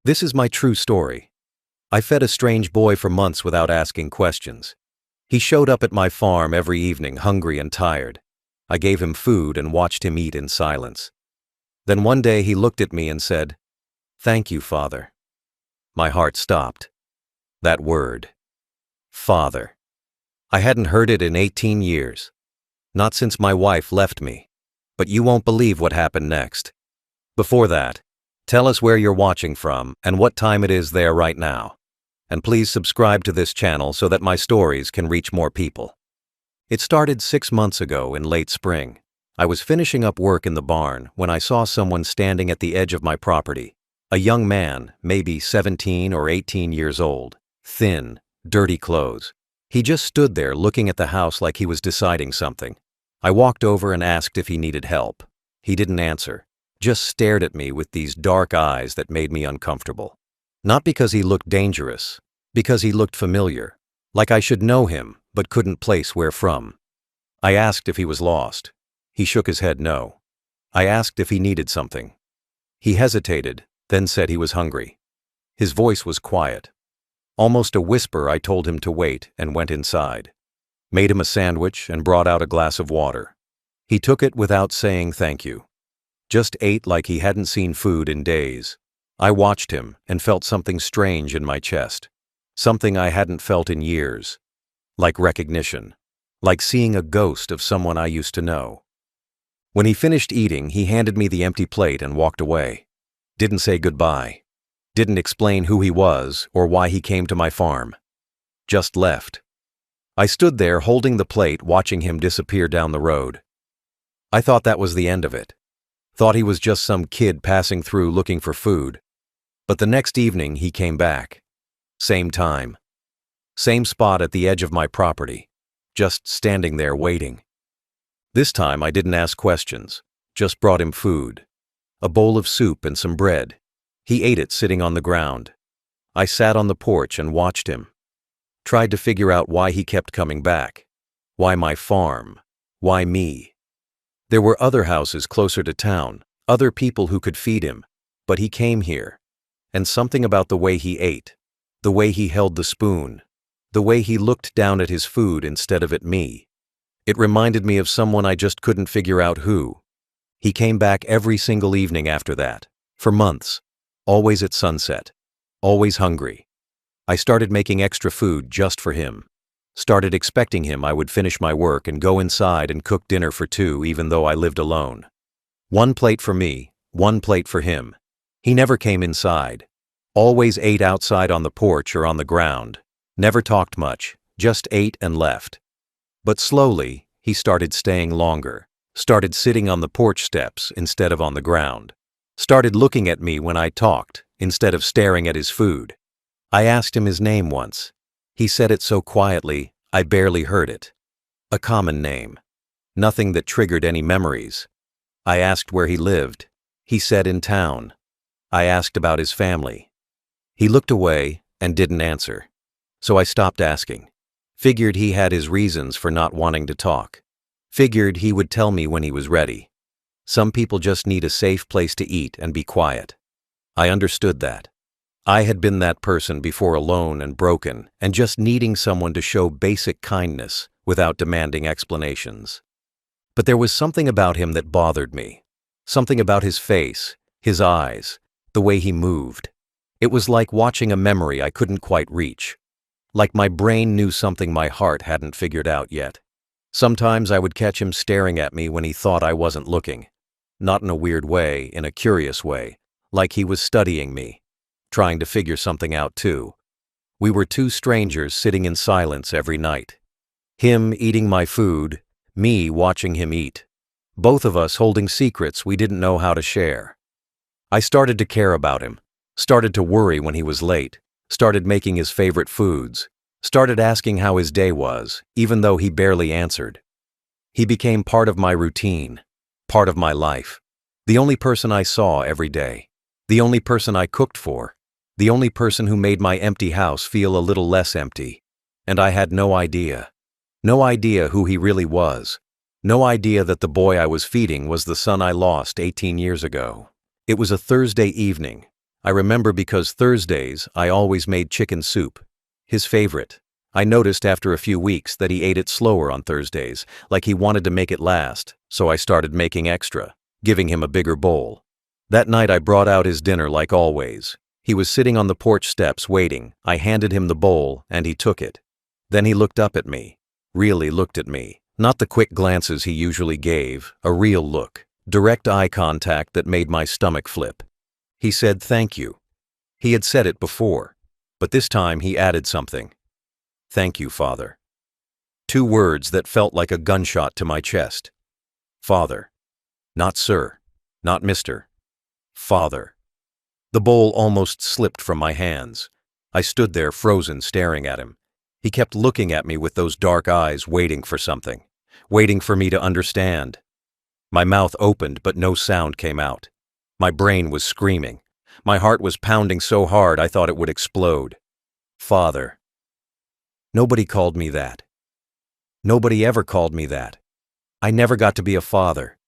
This is my true story. I fed a strange boy for months without asking questions. He showed up at my farm every evening hungry and tired. I gave him food and watched him eat in silence. Then one day he looked at me and said, "Thank you, Father." My heart stopped. That word. Father. I hadn't heard it in 18 years. Not since my wife left me. But you won't believe what happened next. Before that, tell us where you're watching from and what time it is there right now. And please subscribe to this channel so that my stories can reach more people. It started 6 months ago in late spring. I was finishing up work in the barn when I saw someone standing at the edge of my property. A young man, maybe 17 or 18 years old, thin, dirty clothes. He just stood there looking at the house like he was deciding something. I walked over and asked if he needed help. He didn't answer, just stared at me with these dark eyes that made me uncomfortable. Not because he looked dangerous, because he looked familiar, like I should know him but couldn't place where from. I asked if he was lost. He shook his head no. I asked if he needed something. He hesitated, then said he was hungry. His voice was quiet. Almost a whisper. I told him to wait and went inside. Made him a sandwich and brought out a glass of water. He took it without saying thank you. Just ate like he hadn't seen food in days. I watched him and felt something strange in my chest. Something I hadn't felt in years. Like recognition. Like seeing a ghost of someone I used to know. When he finished eating, he handed me the empty plate and walked away. Didn't say goodbye. Didn't explain who he was or why he came to my farm. Just left. I stood there holding the plate, watching him disappear down the road. I thought that was the end of it. Thought he was just some kid passing through looking for food. But the next evening he came back. Same time. Same spot at the edge of my property. Just standing there waiting. This time I didn't ask questions. Just brought him food. A bowl of soup and some bread. He ate it sitting on the ground. I sat on the porch and watched him. Tried to figure out why he kept coming back. Why my farm? Why me? There were other houses closer to town, other people who could feed him, but he came here. And something about the way he ate, the way he held the spoon, the way he looked down at his food instead of at me. It reminded me of someone I just couldn't figure out who. He came back every single evening after that, for months, always at sunset, always hungry. I started making extra food just for him. Started expecting him I would finish my work and go inside and cook dinner for two even though I lived alone. One plate for me, one plate for him. He never came inside. Always ate outside on the porch or on the ground. Never talked much, just ate and left. But slowly, he started staying longer. Started sitting on the porch steps instead of on the ground. Started looking at me when I talked instead of staring at his food. I asked him his name once. He said it so quietly, I barely heard it. A common name. Nothing that triggered any memories. I asked where he lived. He said in town. I asked about his family. He looked away and didn't answer. So I stopped asking. Figured he had his reasons for not wanting to talk. Figured he would tell me when he was ready. Some people just need a safe place to eat and be quiet. I understood that. I had been that person before, alone and broken, and just needing someone to show basic kindness without demanding explanations. But there was something about him that bothered me. Something about his face, his eyes, the way he moved. It was like watching a memory I couldn't quite reach. Like my brain knew something my heart hadn't figured out yet. Sometimes I would catch him staring at me when he thought I wasn't looking. Not in a weird way, in a curious way, like he was studying me. Trying to figure something out too. We were two strangers sitting in silence every night. Him eating my food, me watching him eat. Both of us holding secrets we didn't know how to share. I started to care about him, started to worry when he was late, started making his favorite foods, started asking how his day was, even though he barely answered. He became part of my routine, part of my life. The only person I saw every day. The only person I cooked for. The only person who made my empty house feel a little less empty. And I had no idea. No idea who he really was. No idea that the boy I was feeding was the son I lost 18 years ago. It was a Thursday evening. I remember because Thursdays I always made chicken soup. His favorite. I noticed after a few weeks that he ate it slower on Thursdays, like he wanted to make it last, so I started making extra, giving him a bigger bowl. That night I brought out his dinner like always. He was sitting on the porch steps waiting. I handed him the bowl, and he took it. Then he looked up at me. Really looked at me. Not the quick glances he usually gave, a real look. Direct eye contact that made my stomach flip. He said thank you. He had said it before, but this time he added something. Thank you, Father. 2 words that felt like a gunshot to my chest. Father. Not sir. Not mister. Father. The bowl almost slipped from my hands. I stood there frozen, staring at him. He kept looking at me with those dark eyes, waiting for something. Waiting for me to understand. My mouth opened, but no sound came out. My brain was screaming. My heart was pounding so hard I thought it would explode. Father. Nobody called me that. Nobody ever called me that. I never got to be a father.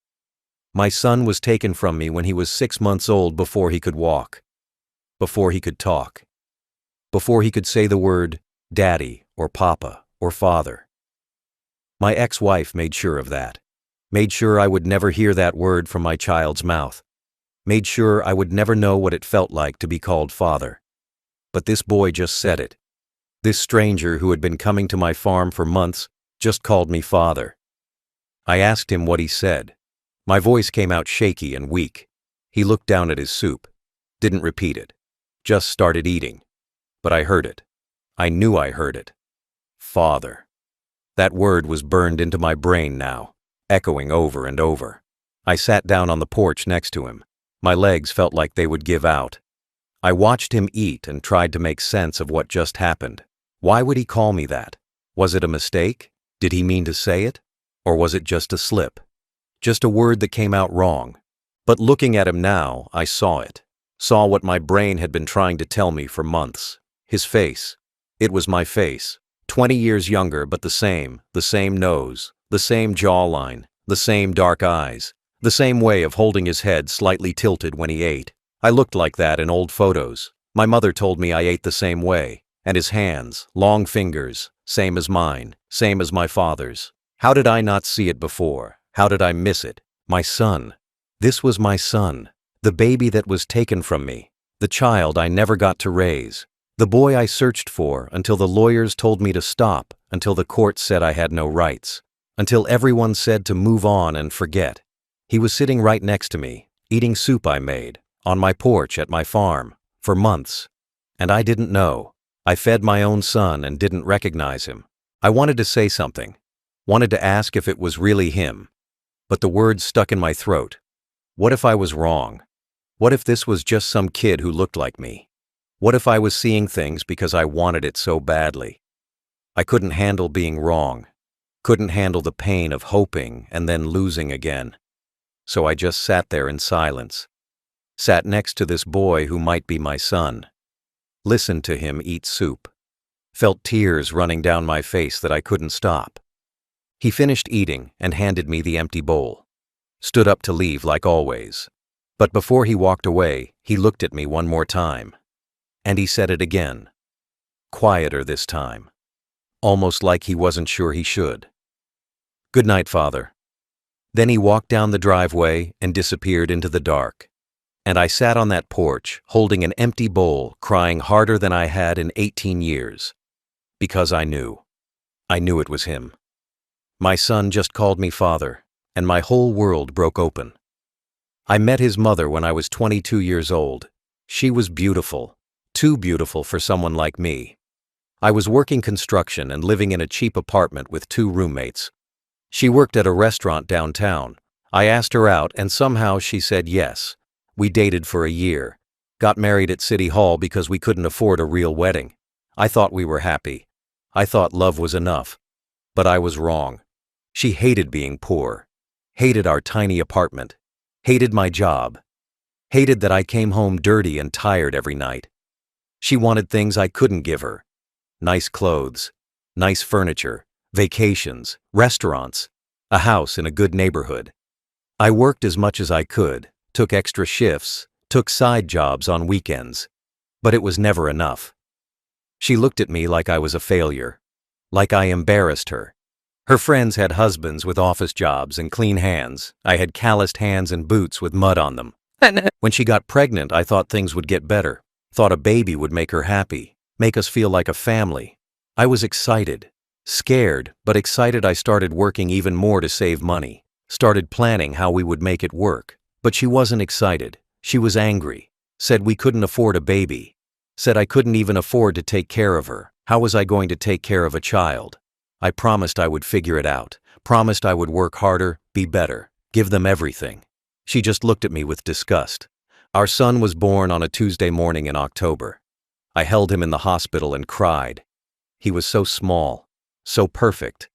My son was taken from me when he was 6 months old, before he could walk. Before he could talk. Before he could say the word daddy or papa or father. My ex-wife made sure of that. Made sure I would never hear that word from my child's mouth. Made sure I would never know what it felt like to be called father. But this boy just said it. This stranger who had been coming to my farm for months just called me father. I asked him what he said. My voice came out shaky and weak. He looked down at his soup. Didn't repeat it. Just started eating. But I heard it. I knew I heard it. Father. That word was burned into my brain now, echoing over and over. I sat down on the porch next to him. My legs felt like they would give out. I watched him eat and tried to make sense of what just happened. Why would he call me that? Was it a mistake? Did he mean to say it? Or was it just a slip? Just a word that came out wrong. But looking at him now, I saw it. Saw what my brain had been trying to tell me for months. His face. It was my face. 20 years younger, but the same nose, the same jawline, the same dark eyes, the same way of holding his head slightly tilted when he ate. I looked like that in old photos. My mother told me I ate the same way. And his hands, long fingers, same as mine, same as my father's. How did I not see it before? How did I miss it? My son. This was my son. The baby that was taken from me. The child I never got to raise. The boy I searched for until the lawyers told me to stop, until the court said I had no rights, until everyone said to move on and forget. He was sitting right next to me, eating soup I made, on my porch at my farm, for months. And I didn't know. I fed my own son and didn't recognize him. I wanted to say something. Wanted to ask if it was really him. But the words stuck in my throat. What if I was wrong? What if this was just some kid who looked like me? What if I was seeing things because I wanted it so badly? I couldn't handle being wrong. Couldn't handle the pain of hoping and then losing again. So I just sat there in silence. Sat next to this boy who might be my son. Listened to him eat soup. Felt tears running down my face that I couldn't stop. He finished eating and handed me the empty bowl. Stood up to leave like always. But before he walked away, he looked at me one more time. And he said it again. Quieter this time. Almost like he wasn't sure he should. Good night, Father. Then he walked down the driveway and disappeared into the dark. And I sat on that porch, holding an empty bowl, crying harder than I had in 18 years. Because I knew. I knew it was him. My son just called me father, and my whole world broke open. I met his mother when I was 22 years old. She was beautiful, too beautiful for someone like me. I was working construction and living in a cheap apartment with 2 roommates. She worked at a restaurant downtown. I asked her out and somehow she said yes. We dated for a year. Got married at City Hall because we couldn't afford a real wedding. I thought we were happy. I thought love was enough. But I was wrong. She hated being poor. Hated our tiny apartment. Hated my job. Hated that I came home dirty and tired every night. She wanted things I couldn't give her. Nice clothes. Nice furniture. Vacations. Restaurants. A house in a good neighborhood. I worked as much as I could. Took extra shifts, took side jobs on weekends. But it was never enough. She looked at me like I was a failure, like I embarrassed her. Her friends had husbands with office jobs and clean hands. I had calloused hands and boots with mud on them. When she got pregnant, I thought things would get better. Thought a baby would make her happy, make us feel like a family. I was excited, scared, but excited. I started working even more to save money, started planning how we would make it work. But she wasn't excited. She was angry, said we couldn't afford a baby, said I couldn't even afford to take care of her. How was I going to take care of a child? I promised I would figure it out, promised I would work harder, be better, give them everything. She just looked at me with disgust. Our son was born on a Tuesday morning in October. I held him in the hospital and cried. He was so small, so perfect.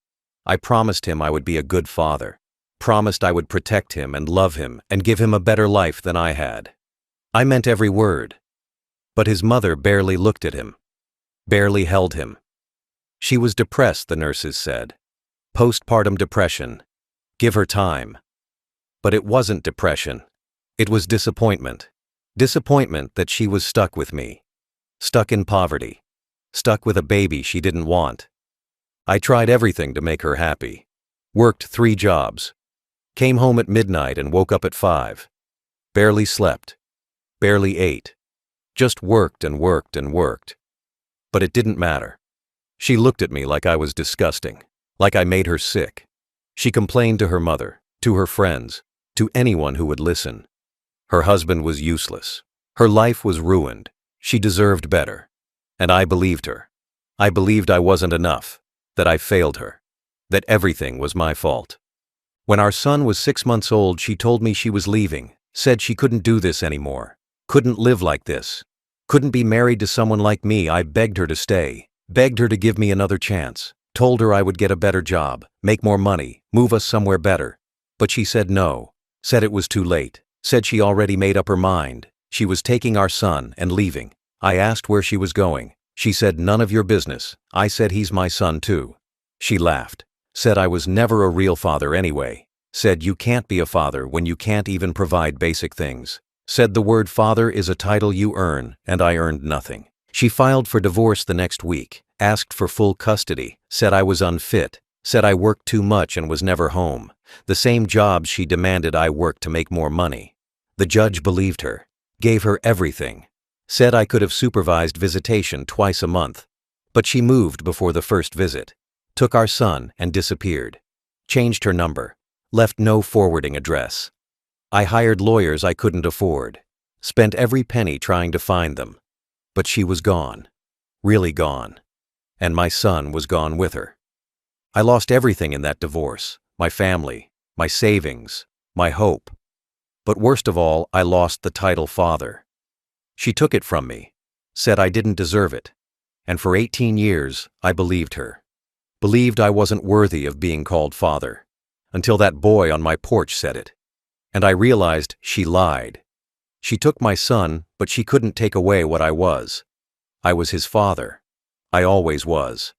I promised him I would be a good father, promised I would protect him and love him and give him a better life than I had. I meant every word. But his mother barely looked at him, barely held him. She was depressed, the nurses said. Postpartum depression. Give her time. But it wasn't depression. It was disappointment. Disappointment that she was stuck with me. Stuck in poverty. Stuck with a baby she didn't want. I tried everything to make her happy. Worked 3 jobs. Came home at midnight and woke up at 5. Barely slept. Barely ate. Just worked and worked and worked. But it didn't matter. She looked at me like I was disgusting, like I made her sick. She complained to her mother, to her friends, to anyone who would listen. Her husband was useless. Her life was ruined. She deserved better. And I believed her. I believed I wasn't enough, that I failed her, that everything was my fault. When our son was 6 months old, she told me she was leaving, said she couldn't do this anymore, couldn't live like this, couldn't be married to someone like me. I begged her to stay, begged her to give me another chance, told her I would get a better job, make more money, move us somewhere better. But she said no, said it was too late, said she already made up her mind. She was taking our son and leaving. I asked where she was going. She said, none of your business. I said, he's my son too. She laughed, said I was never a real father anyway, said you can't be a father when you can't even provide basic things, said the word father is a title you earn, and I earned nothing. She filed for divorce the next week, asked for full custody, said I was unfit, said I worked too much and was never home. The same jobs she demanded I work to make more money. The judge believed her, gave her everything, said I could have supervised visitation twice a month. But she moved before the first visit, took our son and disappeared, changed her number, left no forwarding address. I hired lawyers I couldn't afford, spent every penny trying to find them. But she was gone, really gone, and my son was gone with her. I lost everything in that divorce, my family, my savings, my hope. But worst of all, I lost the title father. She took it from me, said I didn't deserve it, and for 18 years I believed her. Believed I wasn't worthy of being called father, until that boy on my porch said it. And I realized she lied. She took my son, but she couldn't take away what I was. I was his father. I always was.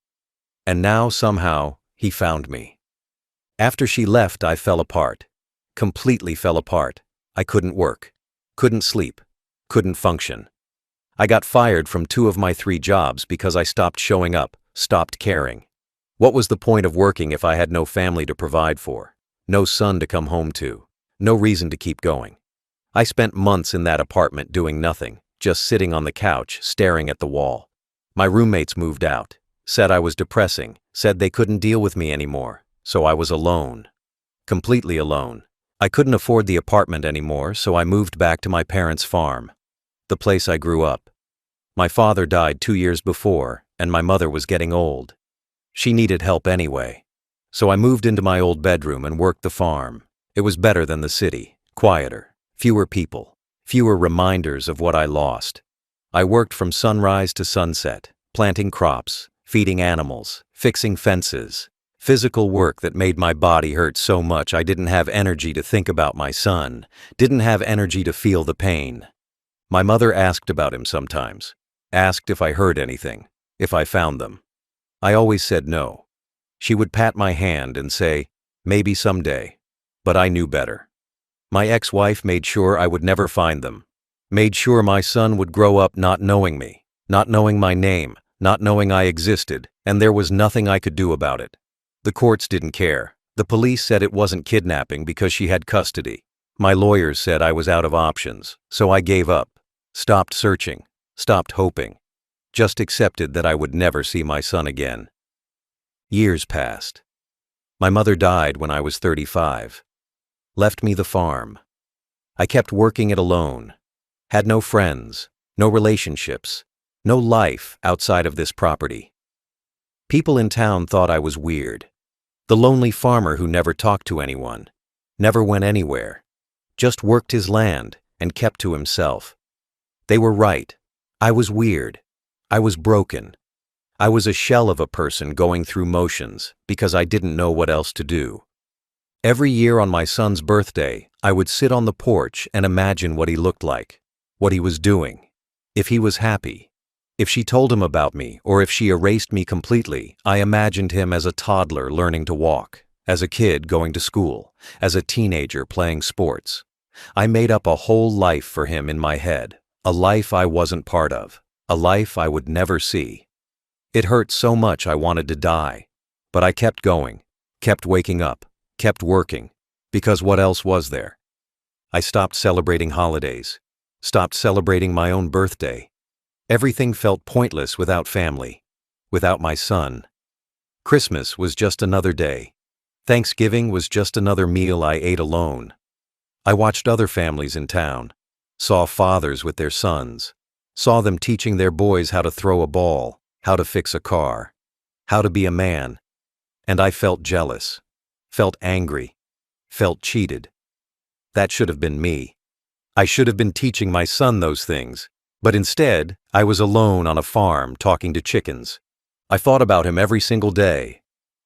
And now, somehow, he found me. After she left, I fell apart. Completely fell apart. I couldn't work, couldn't sleep, couldn't function. I got fired from 2 of my 3 jobs because I stopped showing up, stopped caring. What was the point of working if I had no family to provide for, no son to come home to, no reason to keep going? I spent months in that apartment doing nothing, just sitting on the couch, staring at the wall. My roommates moved out, said I was depressing, said they couldn't deal with me anymore, so I was alone. Completely alone. I couldn't afford the apartment anymore, so I moved back to my parents' farm, the place I grew up. My father died 2 years before, and my mother was getting old. She needed help anyway. So I moved into my old bedroom and worked the farm. It was better than the city, quieter. Fewer people, fewer reminders of what I lost. I worked from sunrise to sunset, planting crops, feeding animals, fixing fences. Physical work that made my body hurt so much I didn't have energy to think about my son, didn't have energy to feel the pain. My mother asked about him sometimes, asked if I heard anything, if I found them. I always said no. She would pat my hand and say, maybe someday. But I knew better. My ex-wife made sure I would never find them. Made sure my son would grow up not knowing me, not knowing my name, not knowing I existed, and there was nothing I could do about it. The courts didn't care. The police said it wasn't kidnapping because she had custody. My lawyers said I was out of options, so I gave up, stopped searching, stopped hoping, just accepted that I would never see my son again. Years passed. My mother died when I was 35. Left me the farm. I kept working it alone. Had no friends, no relationships, no life outside of this property. People in town thought I was weird. The lonely farmer who never talked to anyone, never went anywhere, just worked his land and kept to himself. They were right. I was weird. I was broken. I was a shell of a person going through motions because I didn't know what else to do. Every year on my son's birthday, I would sit on the porch and imagine what he looked like, what he was doing, if he was happy. If she told him about me, or if she erased me completely, I imagined him as a toddler learning to walk, as a kid going to school, as a teenager playing sports. I made up a whole life for him in my head, a life I wasn't part of, a life I would never see. It hurt so much I wanted to die, but I kept going, kept waking up, kept working, because what else was there? I stopped celebrating holidays, stopped celebrating my own birthday. Everything felt pointless without family, without my son. Christmas was just another day. Thanksgiving was just another meal I ate alone. I watched other families in town, saw fathers with their sons, saw them teaching their boys how to throw a ball, how to fix a car, how to be a man, and I felt jealous, felt angry, felt cheated. That should have been me. I should have been teaching my son those things. But instead, I was alone on a farm talking to chickens. I thought about him every single day,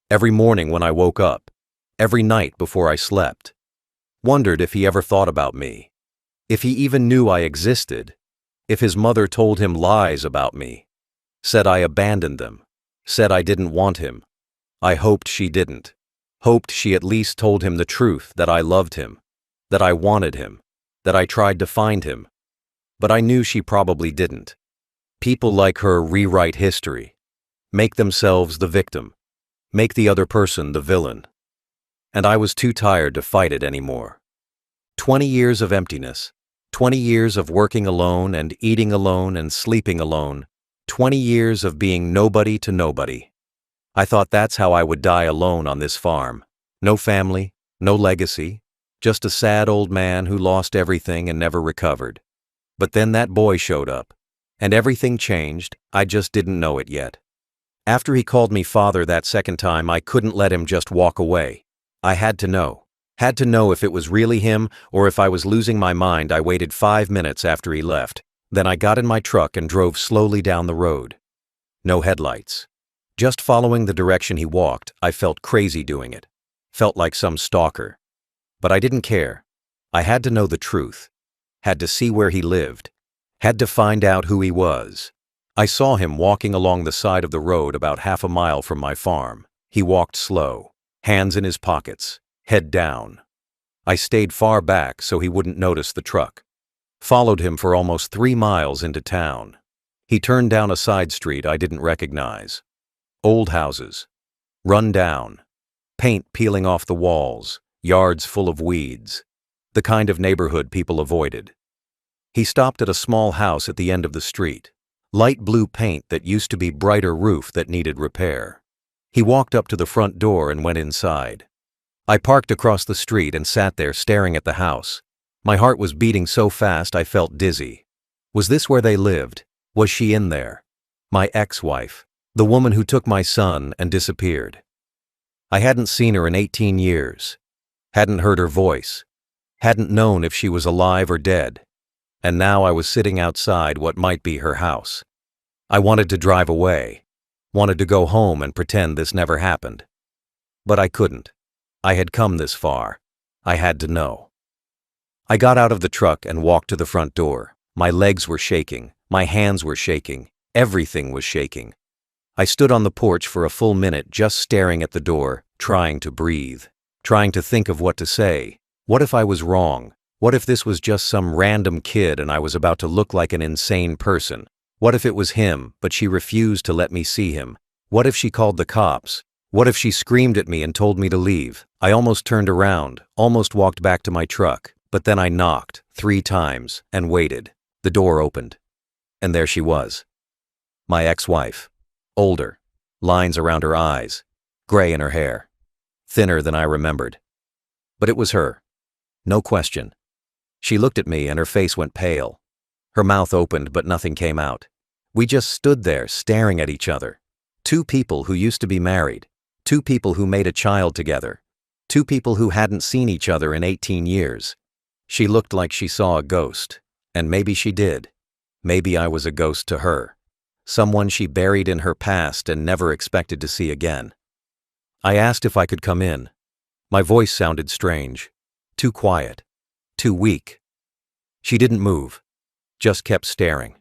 every morning when I woke up, every night before I slept. Wondered if he ever thought about me, if he even knew I existed, if his mother told him lies about me, said I abandoned them, said I didn't want him. I hoped she didn't, hoped she at least told him the truth, that I loved him, that I wanted him, that I tried to find him. But I knew she probably didn't. People like her rewrite history, make themselves the victim, make the other person the villain. And I was too tired to fight it anymore. 20 years of emptiness, 20 years of working alone and eating alone and sleeping alone, 20 years of being nobody to nobody. I thought that's how I would die alone on this farm. No family, no legacy, just a sad old man who lost everything and never recovered. But then that boy showed up, and everything changed. I just didn't know it yet. After he called me father that second time, I couldn't let him just walk away. I had to know if it was really him or if I was losing my mind. I waited 5 minutes after he left. Then I got in my truck and drove slowly down the road. No headlights. Just following the direction he walked. I felt crazy doing it. Felt like some stalker. But I didn't care. I had to know the truth. Had to see where he lived, had to find out who he was. I saw him walking along the side of the road about half a mile from my farm. He walked slow, hands in his pockets, head down. I stayed far back so he wouldn't notice the truck. Followed him for almost 3 miles into town. He turned down a side street I didn't recognize. Old houses, run down, paint peeling off the walls, yards full of weeds. The kind of neighborhood people avoided. He stopped at a small house at the end of the street. Light blue paint that used to be brighter roof that needed repair. He walked up to the front door and went inside. I parked across the street and sat there staring at the house. My heart was beating so fast I felt dizzy. Was this where they lived? Was she in there? My ex-wife, the woman who took my son and disappeared. I hadn't seen her in 18 years. Hadn't heard her voice. Hadn't known if she was alive or dead, and now I was sitting outside what might be her house. I wanted to drive away, wanted to go home and pretend this never happened. But I couldn't. I had come this far. I had to know. I got out of the truck and walked to the front door. My legs were shaking, my hands were shaking, everything was shaking. I stood on the porch for a full minute just staring at the door, trying to breathe, trying to think of what to say. What if I was wrong? What if this was just some random kid and I was about to look like an insane person? What if it was him, but she refused to let me see him? What if she called the cops? What if she screamed at me and told me to leave? I almost turned around, almost walked back to my truck, but then I knocked 3 times and waited. The door opened. And there she was. My ex-wife. Older. Lines around her eyes. Gray in her hair. Thinner than I remembered. But it was her. No question. She looked at me and her face went pale. Her mouth opened but nothing came out. We just stood there staring at each other. 2 people who used to be married. 2 people who made a child together. 2 people who hadn't seen each other in 18 years. She looked like she saw a ghost. And maybe she did. Maybe I was a ghost to her. Someone she buried in her past and never expected to see again. I asked if I could come in. My voice sounded strange. Too quiet. Too weak. She didn't move. Just kept staring.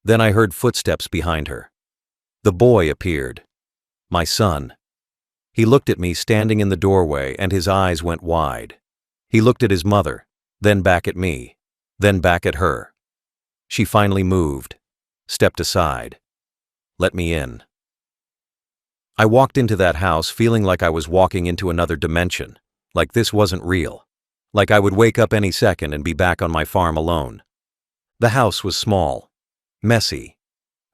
Then I heard footsteps behind her. The boy appeared. My son. He looked at me standing in the doorway and his eyes went wide. He looked at his mother, then back at me, then back at her. She finally moved, stepped aside. Let me in. I walked into that house feeling like I was walking into another dimension, like this wasn't real, like I would wake up any second and be back on my farm alone. The house was small, messy,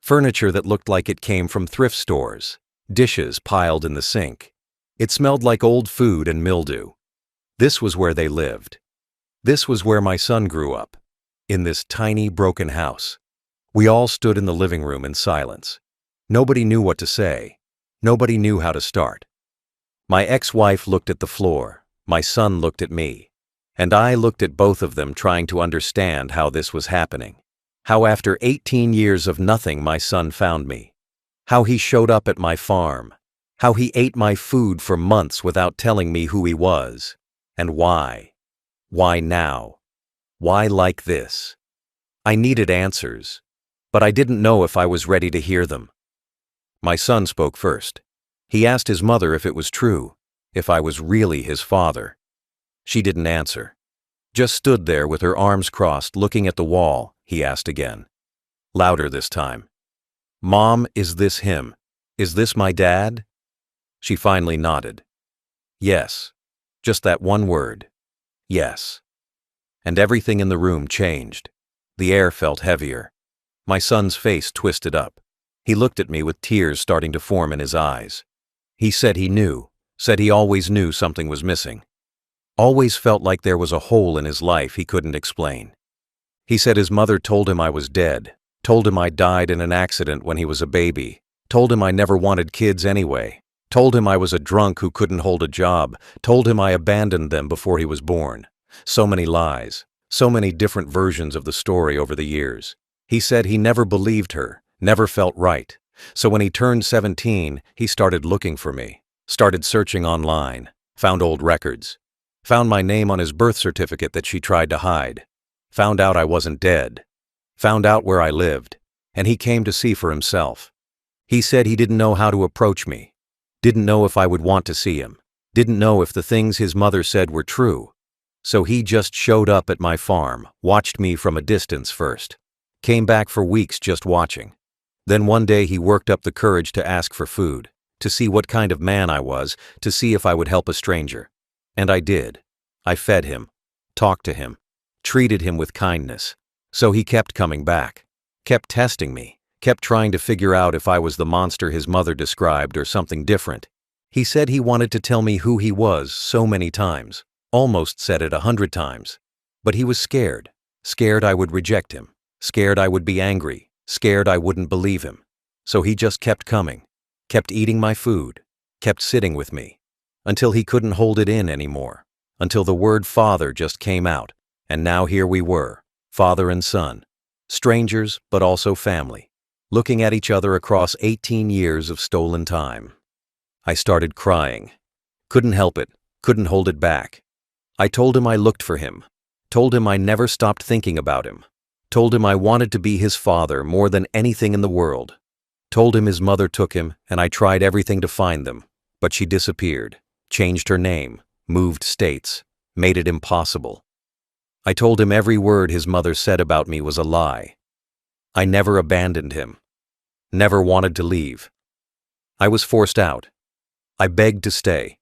furniture that looked like it came from thrift stores, dishes piled in the sink. It smelled like old food and mildew. This was where they lived. This was where my son grew up, in this tiny, broken house. We all stood in the living room in silence. Nobody knew what to say. Nobody knew how to start. My ex-wife looked at the floor. My son looked at me. And I looked at both of them trying to understand how this was happening. How after 18 years of nothing my son found me. How he showed up at my farm. How he ate my food for months without telling me who he was. And why? Why now? Why like this? I needed answers, but I didn't know if I was ready to hear them. My son spoke first. He asked his mother if it was true, if I was really his father. She didn't answer. Just stood there with her arms crossed looking at the wall, he asked again. Louder this time. Mom, is this him? Is this my dad? She finally nodded. Yes. Just that one word. Yes. And everything in the room changed. The air felt heavier. My son's face twisted up. He looked at me with tears starting to form in his eyes. He said he knew, said he always knew something was missing. Always felt like there was a hole in his life he couldn't explain. He said his mother told him I was dead, told him I died in an accident when he was a baby, told him I never wanted kids anyway, told him I was a drunk who couldn't hold a job, told him I abandoned them before he was born. So many lies, so many different versions of the story over the years. He said he never believed her, never felt right. So when he turned 17, he started looking for me, started searching online, found old records, found my name on his birth certificate that she tried to hide, found out I wasn't dead, found out where I lived, and he came to see for himself. He said he didn't know how to approach me, didn't know if I would want to see him, didn't know if the things his mother said were true. So he just showed up at my farm, watched me from a distance first, came back for weeks just watching. Then one day he worked up the courage to ask for food, to see what kind of man I was, to see if I would help a stranger. And I did. I fed him, talked to him, treated him with kindness. So he kept coming back, kept testing me, kept trying to figure out if I was the monster his mother described or something different. He said he wanted to tell me who he was so many times, almost said it 100 times. But he was scared, scared I would reject him, scared I would be angry, scared I wouldn't believe him. So he just kept coming, kept eating my food, kept sitting with me, until he couldn't hold it in anymore, until the word father just came out, and now here we were, father and son, strangers but also family, looking at each other across 18 years of stolen time. I started crying. Couldn't help it, couldn't hold it back. I told him I looked for him, told him I never stopped thinking about him, told him I wanted to be his father more than anything in the world, told him his mother took him and I tried everything to find them, but she disappeared, changed her name, moved states, made it impossible. I told him every word his mother said about me was a lie. I never abandoned him. Never wanted to leave. I was forced out. I begged to stay.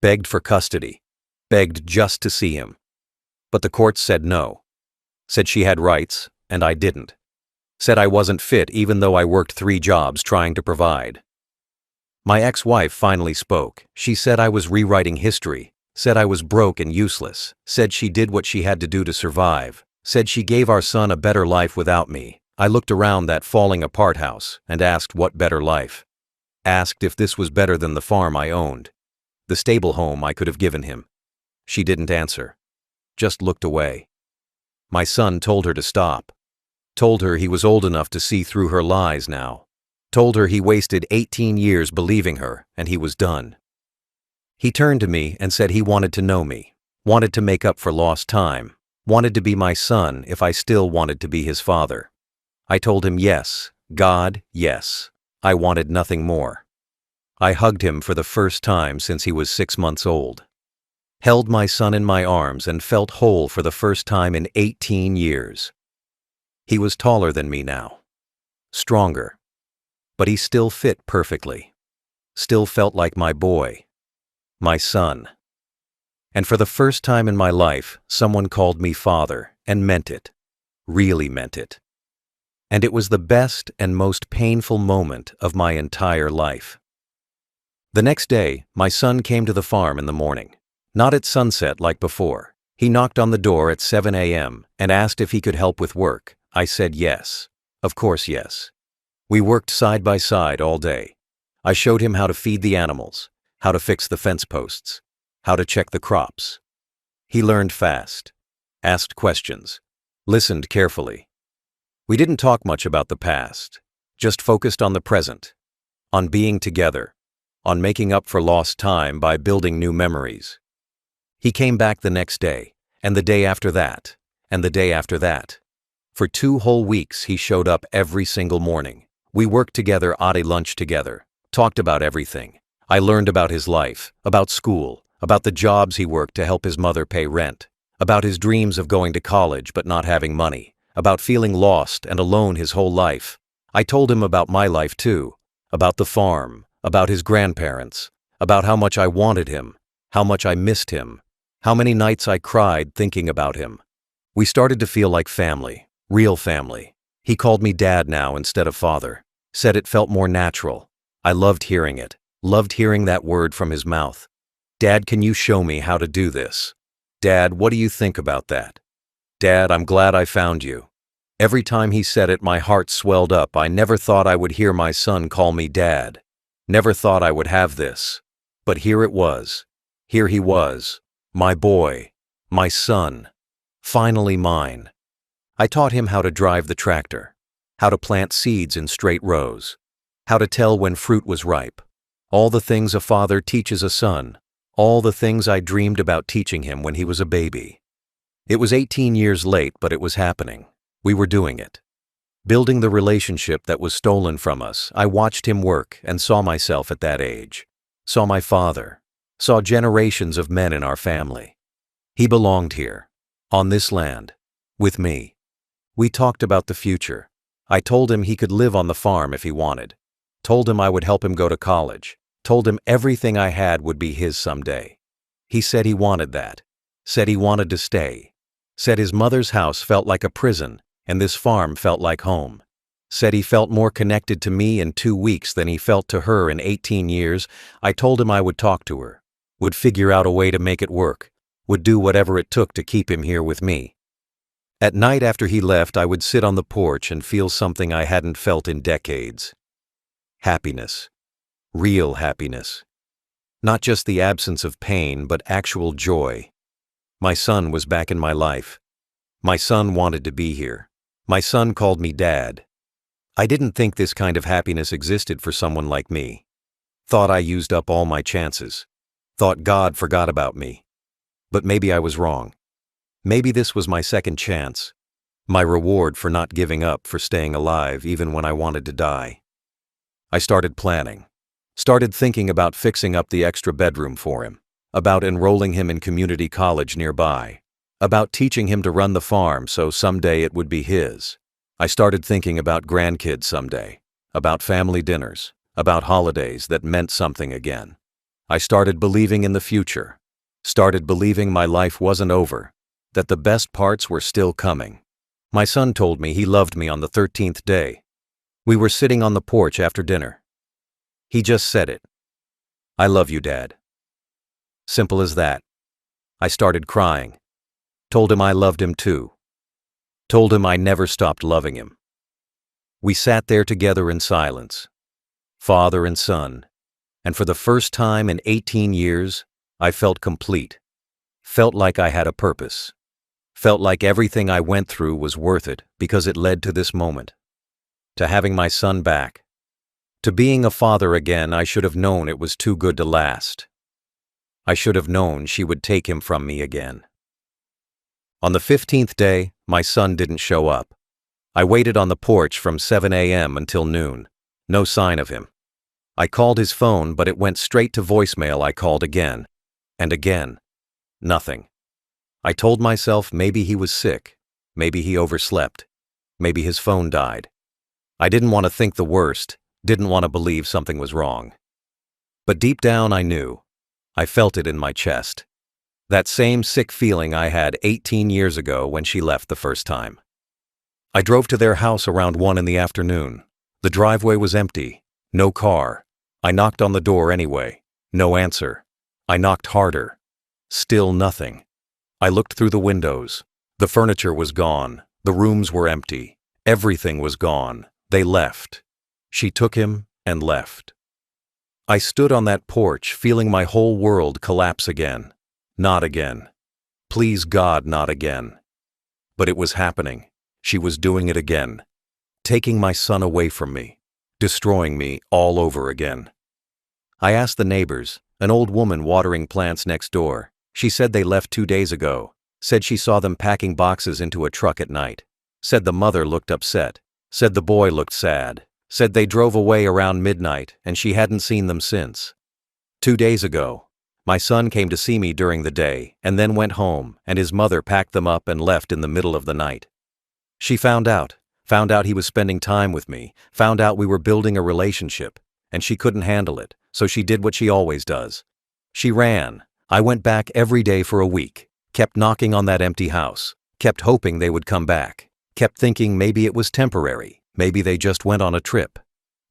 Begged for custody. Begged just to see him. But the courts said no. Said she had rights, and I didn't. Said I wasn't fit even though I worked 3 jobs trying to provide. My ex-wife finally spoke. She said I was rewriting history. Said I was broke and useless. Said she did what she had to do to survive. Said she gave our son a better life without me. I looked around that falling apart house and asked what better life. Asked if this was better than the farm I owned. The stable home I could have given him. She didn't answer. Just looked away. My son told her to stop. Told her he was old enough to see through her lies now. Told her he wasted 18 years believing her and he was done. He turned to me and said he wanted to know me. Wanted to make up for lost time. Wanted to be my son if I still wanted to be his father. I told him yes, God, yes. I wanted nothing more. I hugged him for the first time since he was 6 months old. Held my son in my arms and felt whole for the first time in 18 years. He was taller than me now. Stronger. But he still fit perfectly. Still felt like my boy. My son. And for the first time in my life, someone called me father and meant it. Really meant it. And it was the best and most painful moment of my entire life. The next day, my son came to the farm in the morning. Not at sunset like before. He knocked on the door at 7 a.m. and asked if he could help with work. I said yes. Of course yes. We worked side by side all day. I showed him how to feed the animals, how to fix the fence posts, how to check the crops. He learned fast, asked questions, listened carefully. We didn't talk much about the past, just focused on the present, on being together, on making up for lost time by building new memories. He came back the next day, and the day after that, and the day after that. For 2 whole weeks he showed up every single morning. We worked together, ate lunch together, talked about everything. I learned about his life, about school, about the jobs he worked to help his mother pay rent, about his dreams of going to college but not having money, about feeling lost and alone his whole life. I told him about my life too, about the farm, about his grandparents, about how much I wanted him, how much I missed him, how many nights I cried thinking about him. We started to feel like family, real family. He called me dad now instead of father, said it felt more natural. I loved hearing it, loved hearing that word from his mouth. Dad, can you show me how to do this? Dad, what do you think about that? Dad, I'm glad I found you. Every time he said it, my heart swelled up. I never thought I would hear my son call me dad. Never thought I would have this. But here it was. Here he was. My boy. My son. Finally mine. I taught him how to drive the tractor, how to plant seeds in straight rows, how to tell when fruit was ripe. All the things a father teaches a son. All the things I dreamed about teaching him when he was a baby. It was 18 years late, but it was happening. We were doing it. Building the relationship that was stolen from us. I watched him work and saw myself at that age. Saw my father. Saw generations of men in our family. He belonged here, on this land, with me. We talked about the future. I told him he could live on the farm if he wanted. Told him I would help him go to college. Told him everything I had would be his someday. He said he wanted that. Said he wanted to stay. Said his mother's house felt like a prison, and this farm felt like home. Said he felt more connected to me in 2 weeks than he felt to her in 18 years. I told him I would talk to her, would figure out a way to make it work, would do whatever it took to keep him here with me. At night after he left, I would sit on the porch and feel something I hadn't felt in decades. Happiness. Real happiness. Not just the absence of pain, but actual joy. My son was back in my life. My son wanted to be here. My son called me dad. I didn't think this kind of happiness existed for someone like me. Thought I used up all my chances. Thought God forgot about me. But maybe I was wrong. Maybe this was my second chance. My reward for not giving up, for staying alive even when I wanted to die. I started planning. Started thinking about fixing up the extra bedroom for him. About enrolling him in community college nearby. about teaching him to run the farm so someday it would be his. I started thinking about grandkids someday, about family dinners, about holidays that meant something again. I started believing in the future, started believing my life wasn't over, that the best parts were still coming. My son told me he loved me on the 13th day. We were sitting on the porch after dinner. He just said it. "I love you, Dad." Simple as that. I started crying. Told him I loved him too. Told him I never stopped loving him. We sat there together in silence, father and son, and for the first time in 18 years, I felt complete. Felt like I had a purpose. Felt like everything I went through was worth it because it led to this moment. To having my son back. To being a father again. I should have known it was too good to last. I should have known she would take him from me again. On the 15th day, my son didn't show up. I waited on the porch from 7 a.m. until noon. No sign of him. I called his phone, but it went straight to voicemail. I called again. And again. Nothing. I told myself maybe he was sick. Maybe he overslept. Maybe his phone died. I didn't want to think the worst, didn't want to believe something was wrong. But deep down I knew. I felt it in my chest. That same sick feeling I had 18 years ago when she left the first time. I drove to their house around 1 in the afternoon. The driveway was empty. No car. I knocked on the door anyway. No answer. I knocked harder. Still nothing. I looked through the windows. The furniture was gone. The rooms were empty. Everything was gone. They left. She took him and left. I stood on that porch feeling my whole world collapse again. Not again. Please God, not again. But it was happening. She was doing it again. Taking my son away from me. Destroying me all over again. I asked the neighbors, an old woman watering plants next door. She said they left 2 days ago. Said she saw them packing boxes into a truck at night. Said the mother looked upset. Said the boy looked sad. Said they drove away around midnight and she hadn't seen them since. 2 days ago, my son came to see me during the day and then went home, and his mother packed them up and left in the middle of the night. She found out he was spending time with me, found out we were building a relationship, and she couldn't handle it, so she did what she always does. She ran. I went back every day for a week, kept knocking on that empty house, kept hoping they would come back, kept thinking maybe it was temporary, maybe they just went on a trip.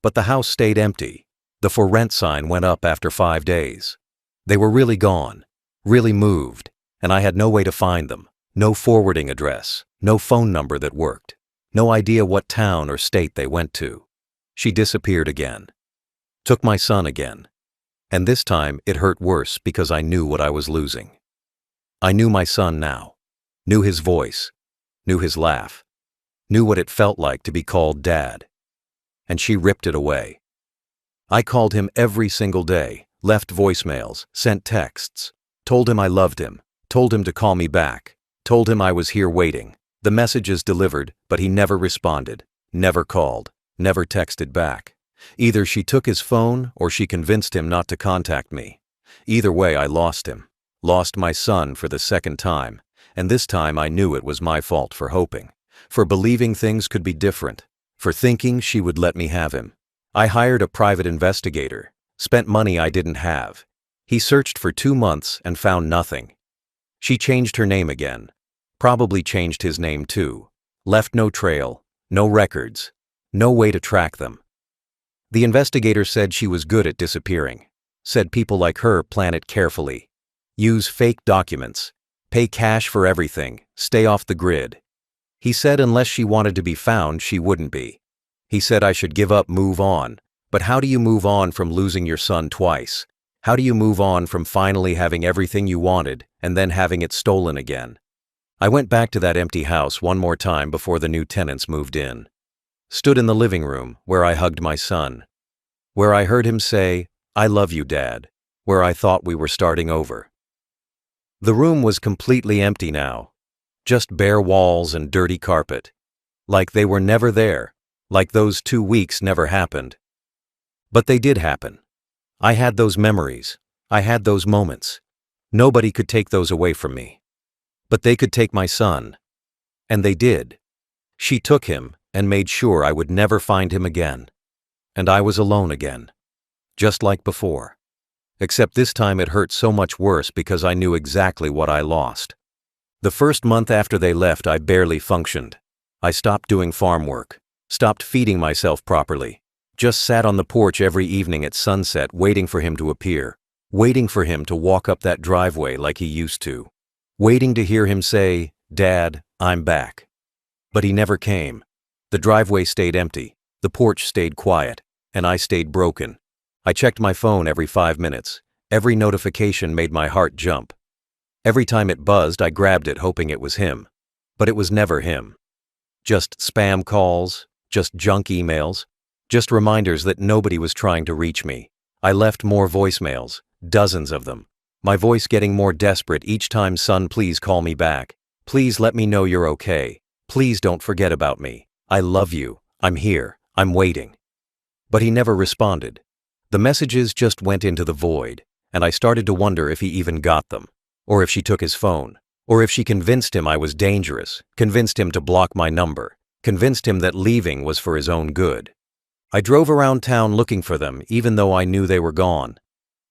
But the house stayed empty. The for rent sign went up after 5 days. They were really gone, really moved, and I had no way to find them, no forwarding address, no phone number that worked, no idea what town or state they went to. She disappeared again. Took my son again. And this time it hurt worse because I knew what I was losing. I knew my son now, knew his voice, knew his laugh, knew what it felt like to be called Dad. And she ripped it away. I called him every single day, left voicemails, sent texts, told him I loved him, told him to call me back, told him I was here waiting. The messages delivered, but he never responded, never called, never texted back. Either she took his phone or she convinced him not to contact me. Either way, I lost him. Lost my son for the second time, and this time I knew it was my fault for hoping, for believing things could be different, for thinking she would let me have him. I hired a private investigator, spent money I didn't have. He searched for 2 months and found nothing. She changed her name again, probably changed his name too, left no trail, no records, no way to track them. The investigator said she was good at disappearing, said people like her plan it carefully, use fake documents, pay cash for everything, stay off the grid. He said unless she wanted to be found, she wouldn't be. He said I should give up, move on. But how do you move on from losing your son twice? How do you move on from finally having everything you wanted and then having it stolen again? I went back to that empty house one more time before the new tenants moved in. Stood in the living room where I hugged my son, where I heard him say, "I love you, Dad," where I thought we were starting over. The room was completely empty now, just bare walls and dirty carpet, like they were never there, like those 2 weeks never happened. But they did happen. I had those memories, I had those moments. Nobody could take those away from me. But they could take my son. And they did. She took him and made sure I would never find him again. And I was alone again. Just like before. Except this time it hurt so much worse because I knew exactly what I lost. The first month after they left, I barely functioned. I stopped doing farm work, stopped feeding myself properly, just sat on the porch every evening at sunset waiting for him to appear, waiting for him to walk up that driveway like he used to, waiting to hear him say, "Dad, I'm back." But he never came. The driveway stayed empty, the porch stayed quiet, and I stayed broken. I checked my phone every 5 minutes. Every notification made my heart jump. Every time it buzzed, I grabbed it hoping it was him. But it was never him. Just spam calls, just junk emails, just reminders that nobody was trying to reach me. I left more voicemails, dozens of them. My voice getting more desperate each time. "Son, please call me back. Please let me know you're okay. Please don't forget about me. I love you. I'm here. I'm waiting." But he never responded. The messages just went into the void, and I started to wonder if he even got them, or if she took his phone, or if she convinced him I was dangerous, convinced him to block my number, convinced him that leaving was for his own good. I drove around town looking for them even though I knew they were gone.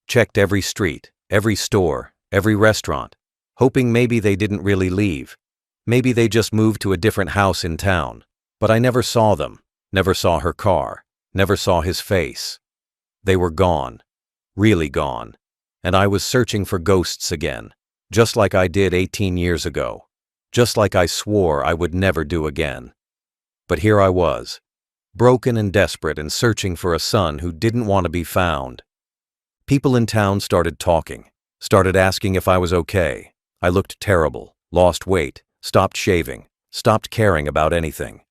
Checked every street, every store, every restaurant, hoping maybe they didn't really leave. Maybe they just moved to a different house in town. But I never saw them, never saw her car, never saw his face. They were gone, really gone, and I was searching for ghosts again, just like I did 18 years ago, just like I swore I would never do again. But here I was, broken and desperate and searching for a son who didn't want to be found. People in town started talking, started asking if I was okay. I looked terrible, lost weight, stopped shaving, stopped caring about anything.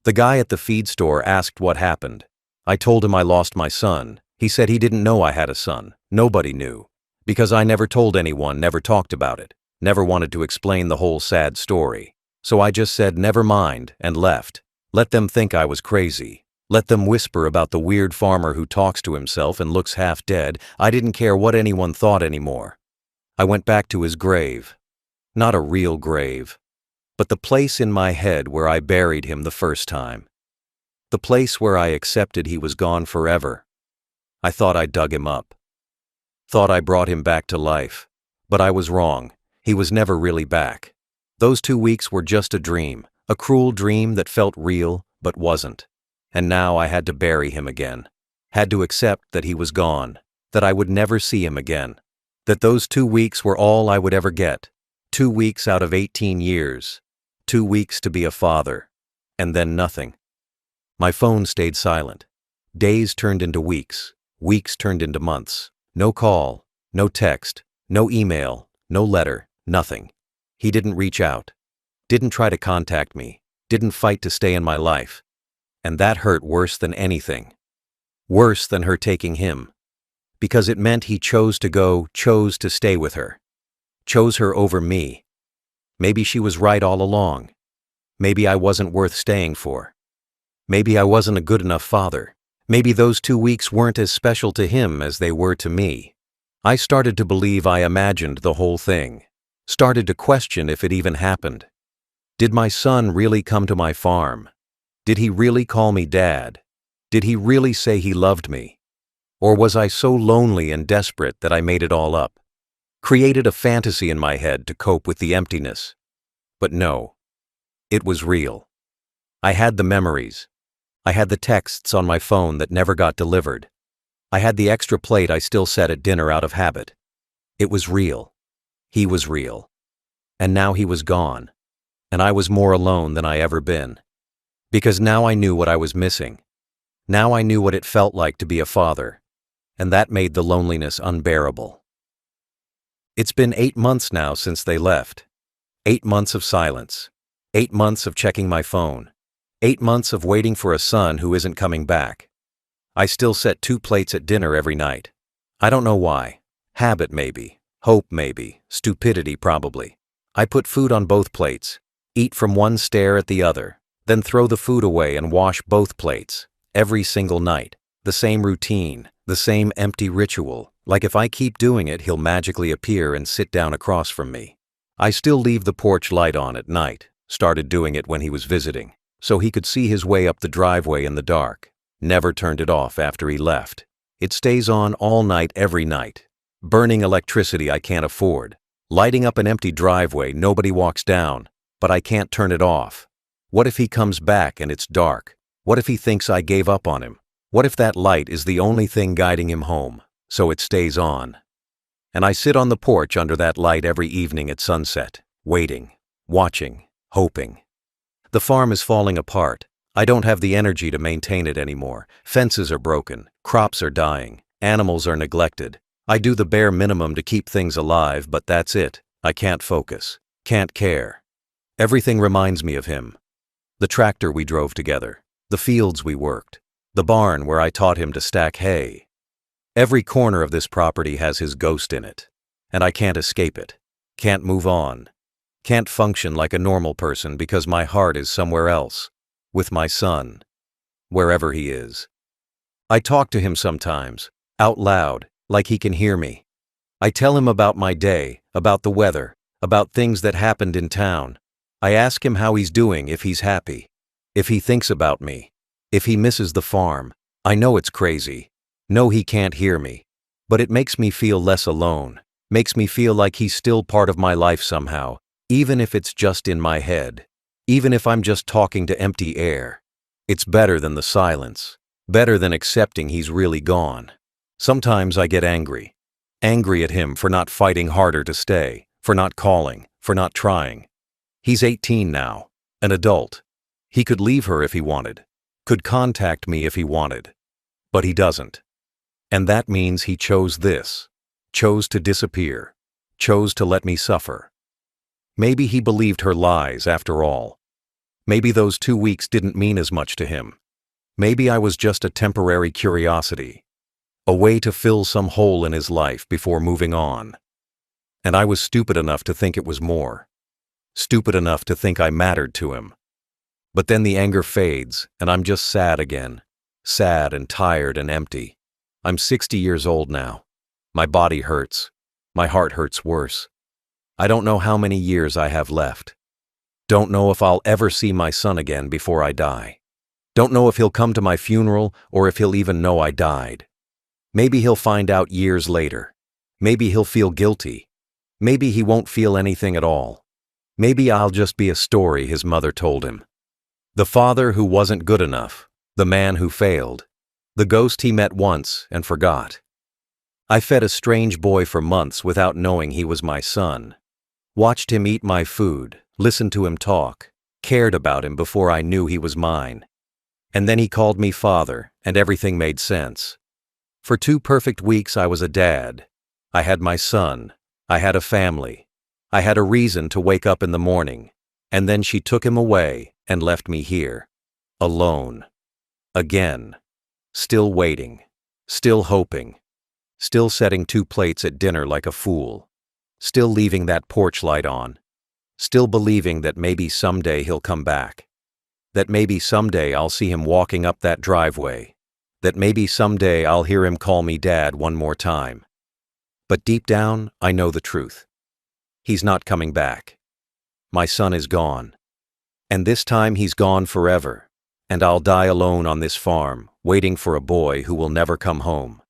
The guy at the feed store asked what happened. I told him I lost my son. He said he didn't know I had a son. Nobody knew. Because I never told anyone, never talked about it, never wanted to explain the whole sad story. So I just said never mind and left. Let them think I was crazy. Let them whisper about the weird farmer who talks to himself and looks half dead. I didn't care what anyone thought anymore. I went back to his grave. Not a real grave, but the place in my head where I buried him the first time. The place where I accepted he was gone forever. I thought I dug him up. Thought I brought him back to life. But I was wrong. He was never really back. Those 2 weeks were just a dream, a cruel dream that felt real but wasn't. And now I had to bury him again. Had to accept that he was gone, that I would never see him again. That those 2 weeks were all I would ever get. 2 weeks out of 18 years. 2 weeks to be a father. And then nothing. My phone stayed silent. Days turned into weeks. Weeks turned into months. No call, no text, no email, no letter, nothing. He didn't reach out. Didn't try to contact me. Didn't fight to stay in my life. And that hurt worse than anything. Worse than her taking him. Because it meant he chose to go, chose to stay with her. Chose her over me. Maybe she was right all along. Maybe I wasn't worth staying for. Maybe I wasn't a good enough father. Maybe those 2 weeks weren't as special to him as they were to me. I started to believe I imagined the whole thing. Started to question if it even happened. Did my son really come to my farm? Did he really call me Dad? Did he really say he loved me? Or was I so lonely and desperate that I made it all up? Created a fantasy in my head to cope with the emptiness. But no, it was real. I had the memories. I had the texts on my phone that never got delivered. I had the extra plate I still set at dinner out of habit. It was real. He was real. And now he was gone. And I was more alone than I ever been. Because now I knew what I was missing. Now I knew what it felt like to be a father. And that made the loneliness unbearable. It's been 8 months now since they left. 8 months of silence. 8 months of checking my phone. 8 months of waiting for a son who isn't coming back. I still set 2 plates at dinner every night. I don't know why. Habit maybe. Hope maybe. Stupidity probably. I put food on both plates. Eat from one, stare at the other. Then throw the food away and wash both plates. Every single night. The same routine. The same empty ritual. Like if I keep doing it, he'll magically appear and sit down across from me. I still leave the porch light on at night, started doing it when he was visiting, so he could see his way up the driveway in the dark. Never turned it off after he left. It stays on all night every night. Burning electricity I can't afford. Lighting up an empty driveway nobody walks down, but I can't turn it off. What if he comes back and it's dark? What if he thinks I gave up on him? What if that light is the only thing guiding him home, so it stays on? And I sit on the porch under that light every evening at sunset, waiting, watching, hoping. The farm is falling apart. I don't have the energy to maintain it anymore. Fences are broken, crops are dying, animals are neglected. I do the bare minimum to keep things alive, but that's it. I can't focus, can't care. Everything reminds me of him. The tractor we drove together, the fields we worked, the barn where I taught him to stack hay. Every corner of this property has his ghost in it, and I can't escape it, can't move on, can't function like a normal person because my heart is somewhere else, with my son, wherever he is. I talk to him sometimes, out loud, like he can hear me. I tell him about my day, about the weather, about things that happened in town. I ask him how he's doing, if he's happy, if he thinks about me, if he misses the farm. I know it's crazy. No, he can't hear me. But it makes me feel less alone, makes me feel like he's still part of my life somehow, even if it's just in my head, even if I'm just talking to empty air. It's better than the silence, better than accepting he's really gone. Sometimes I get angry at him for not fighting harder to stay, for not calling, for not trying. He's 18 now, an adult. He could leave her if he wanted, could contact me if he wanted, but he doesn't. And that means he chose this, chose to disappear, chose to let me suffer. Maybe he believed her lies after all. Maybe those 2 weeks didn't mean as much to him. Maybe I was just a temporary curiosity, a way to fill some hole in his life before moving on. And I was stupid enough to think it was more. Stupid enough to think I mattered to him. But then the anger fades, and I'm just sad again. Sad and tired and empty. I'm 60 years old now. My body hurts. My heart hurts worse. I don't know how many years I have left. Don't know if I'll ever see my son again before I die. Don't know if he'll come to my funeral or if he'll even know I died. Maybe he'll find out years later. Maybe he'll feel guilty. Maybe he won't feel anything at all. Maybe I'll just be a story his mother told him. The father who wasn't good enough, the man who failed, the ghost he met once and forgot. I fed a strange boy for months without knowing he was my son. Watched him eat my food, listened to him talk, cared about him before I knew he was mine. And then he called me father, and everything made sense. For 2 perfect weeks I was a dad. I had my son. I had a family. I had a reason to wake up in the morning. And then she took him away and left me here. Alone. Again. Still waiting. Still hoping. Still setting 2 plates at dinner like a fool. Still leaving that porch light on. Still believing that maybe someday he'll come back. That maybe someday I'll see him walking up that driveway. That maybe someday I'll hear him call me dad one more time. But deep down, I know the truth. He's not coming back. My son is gone. And this time he's gone forever. And I'll die alone on this farm, waiting for a boy who will never come home.